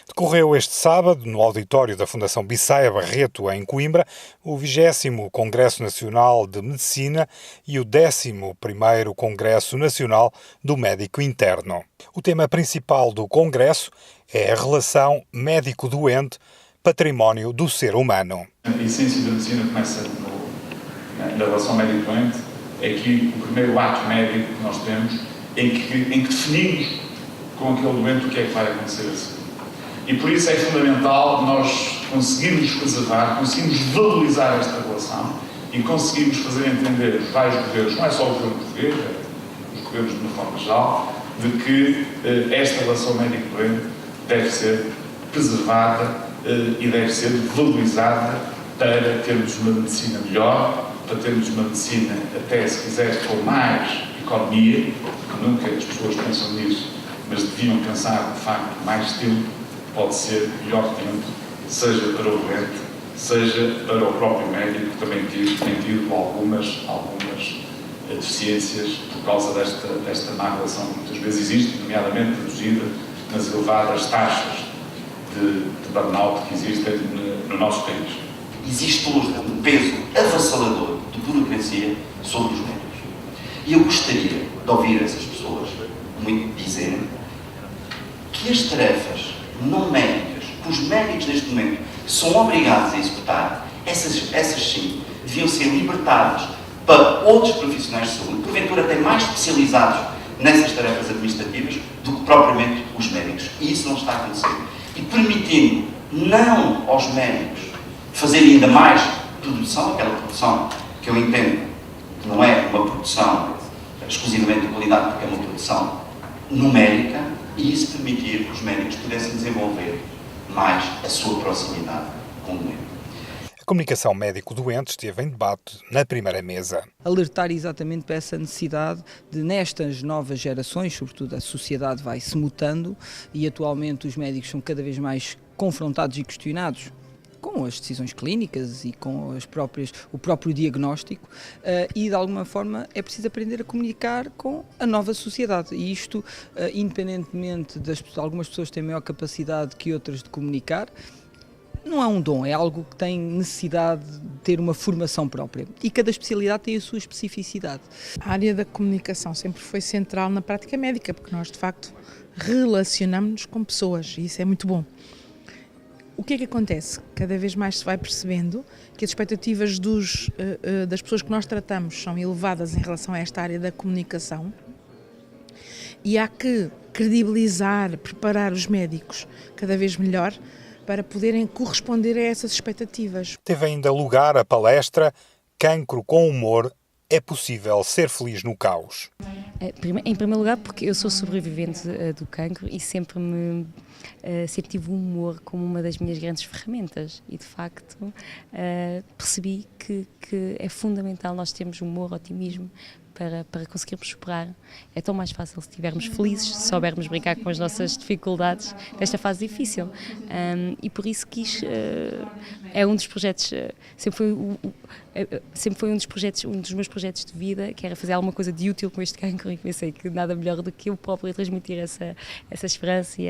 Decorreu este sábado, no auditório da Fundação Bissaia Barreto, em Coimbra, o 20º Congresso Nacional de Medicina e o 11º Congresso Nacional do Médico Interno. O tema principal do Congresso é a relação médico-doente, património do ser humano. A essência da medicina começa na relação médico-doente, é que o primeiro ato médico que nós temos em que definimos com aquele doente o que é que vai acontecer a seguir. E por isso é fundamental nós conseguirmos preservar, conseguirmos valorizar esta relação e conseguirmos fazer entender os vários governos, não é só o governo português, os governos de uma forma geral, de que esta relação médico-doente deve ser preservada e deve ser valorizada para termos uma medicina melhor, para termos uma medicina, até se quiser, com mais economia, porque nunca as pessoas pensam nisso, mas deviam pensar, de facto, mais tempo pode ser melhor tempo, seja para o doente, seja para o próprio médico, que também tem tido algumas deficiências por causa desta má relação que muitas vezes existe, nomeadamente traduzida nas elevadas taxas de burnout que existem no nosso país. Existe hoje um peso avassalador de burocracia sobre os médicos. E eu gostaria de ouvir essas pessoas muito dizendo que as tarefas não médicas que os médicos neste momento são obrigados a executar, essas sim, deviam ser libertadas para outros profissionais de saúde, porventura até mais especializados nessas tarefas administrativas do que propriamente os médicos. E isso não está a acontecer. E permitindo não aos médicos fazerem ainda mais produção, aquela produção que eu entendo que não é uma produção exclusivamente de qualidade, porque é uma produção numérica, e isso permitir que os médicos pudessem desenvolver mais a sua proximidade com o doente. A comunicação médico-doente esteve em debate na primeira mesa. Alertar exatamente para essa necessidade de, nestas novas gerações, sobretudo a sociedade vai se mutando e atualmente os médicos são cada vez mais confrontados e questionados com as decisões clínicas e com o próprio diagnóstico e de alguma forma é preciso aprender a comunicar com a nova sociedade e isto independentemente de algumas pessoas terem maior capacidade que outras de comunicar, não é um dom, é algo que tem necessidade de ter uma formação própria e cada especialidade tem a sua especificidade. A área da comunicação sempre foi central na prática médica, porque nós de facto relacionamos-nos com pessoas e isso é muito bom. O que é que acontece? Cada vez mais se vai percebendo que as expectativas das pessoas que nós tratamos são elevadas em relação a esta área da comunicação e há que credibilizar, preparar os médicos cada vez melhor para poderem corresponder a essas expectativas. Teve ainda lugar a palestra Cancro com Humor, é possível ser feliz no caos? Em primeiro lugar porque eu sou sobrevivente do cancro e sempre tive o humor como uma das minhas grandes ferramentas e de facto percebi que é fundamental nós termos humor, otimismo para conseguirmos superar. É tão mais fácil se estivermos felizes, se soubermos brincar com as nossas dificuldades desta fase difícil. E por isso é um dos projetos, sempre foi um dos meus projetos de vida, que era fazer alguma coisa de útil com este cancro e pensei que nada melhor do que eu próprio transmitir essa esperança e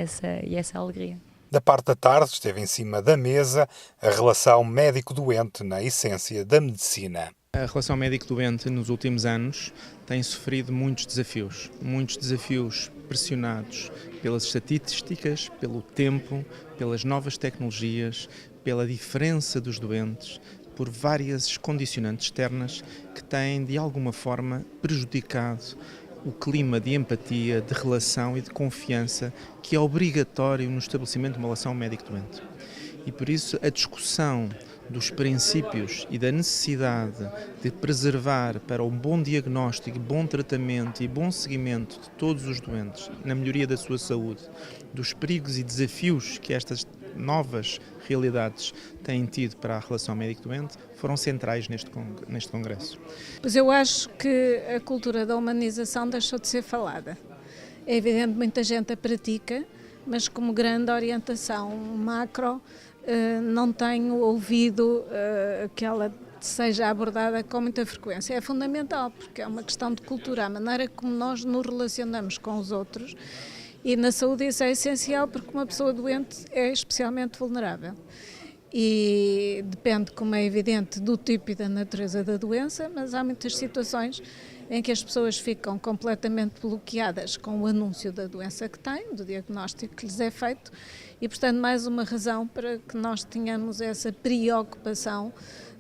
essa alegria. Da parte da tarde esteve em cima da mesa a relação médico-doente na essência da medicina. A relação médico-doente nos últimos anos tem sofrido muitos desafios pressionados pelas estatísticas, pelo tempo, pelas novas tecnologias, pela diferença dos doentes, por várias condicionantes externas que têm de alguma forma prejudicado o clima de empatia, de relação e de confiança que é obrigatório no estabelecimento de uma relação médico-doente. E por isso a discussão dos princípios e da necessidade de preservar para um bom diagnóstico, bom tratamento e bom seguimento de todos os doentes, na melhoria da sua saúde, dos perigos e desafios que estas novas realidades têm tido para a relação médico-doente, foram centrais neste congresso. Pois eu acho que a cultura da humanização deixou de ser falada. É evidente que muita gente a pratica, mas como grande orientação macro, não tenho ouvido que ela seja abordada com muita frequência. É fundamental, porque é uma questão de cultura, a maneira como nós nos relacionamos com os outros E na saúde isso é essencial porque uma pessoa doente é especialmente vulnerável. E depende, como é evidente, do tipo e da natureza da doença, mas há muitas situações em que as pessoas ficam completamente bloqueadas com o anúncio da doença que têm, do diagnóstico que lhes é feito, e portanto mais uma razão para que nós tenhamos essa preocupação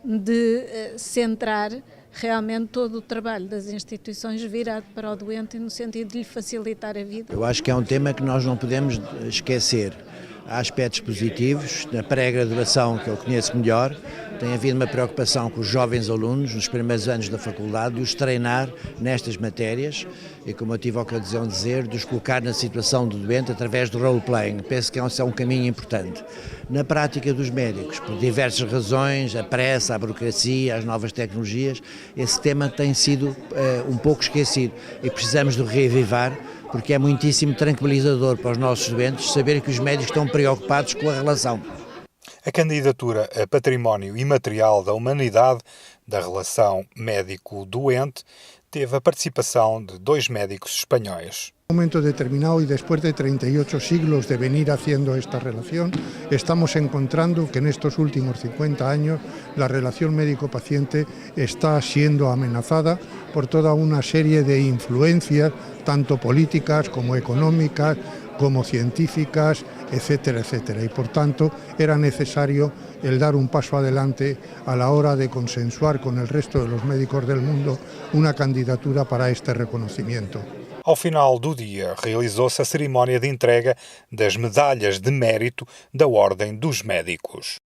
de centrar realmente todo o trabalho das instituições virado para o doente e no sentido de lhe facilitar a vida. Eu acho que é um tema que nós não podemos esquecer. Há aspectos positivos, na pré-graduação, que eu conheço melhor, tem havido uma preocupação com os jovens alunos nos primeiros anos da faculdade, de os treinar nestas matérias e, como eu tive a ocasião de dizer, de os colocar na situação do doente através do role-playing. Penso que é um caminho importante. Na prática dos médicos, por diversas razões, a pressa, a burocracia, as novas tecnologias, esse tema tem sido um pouco esquecido e precisamos de reavivar, porque é muitíssimo tranquilizador para os nossos doentes saber que os médicos estão preocupados com a relação. A candidatura a Património Imaterial da Humanidade da relação médico-doente teve a participação de 2 médicos espanhóis. En un momento determinado y después de 38 siglos de venir haciendo esta relación, estamos encontrando que en estos últimos 50 años la relación médico-paciente está siendo amenazada por toda una serie de influencias, tanto políticas como económicas, como científicas, etcétera, etcétera. Y por tanto era necesario el dar un paso adelante a la hora de consensuar con el resto de los médicos del mundo una candidatura para este reconocimiento. Ao final do dia, realizou-se a cerimónia de entrega das medalhas de mérito da Ordem dos Médicos.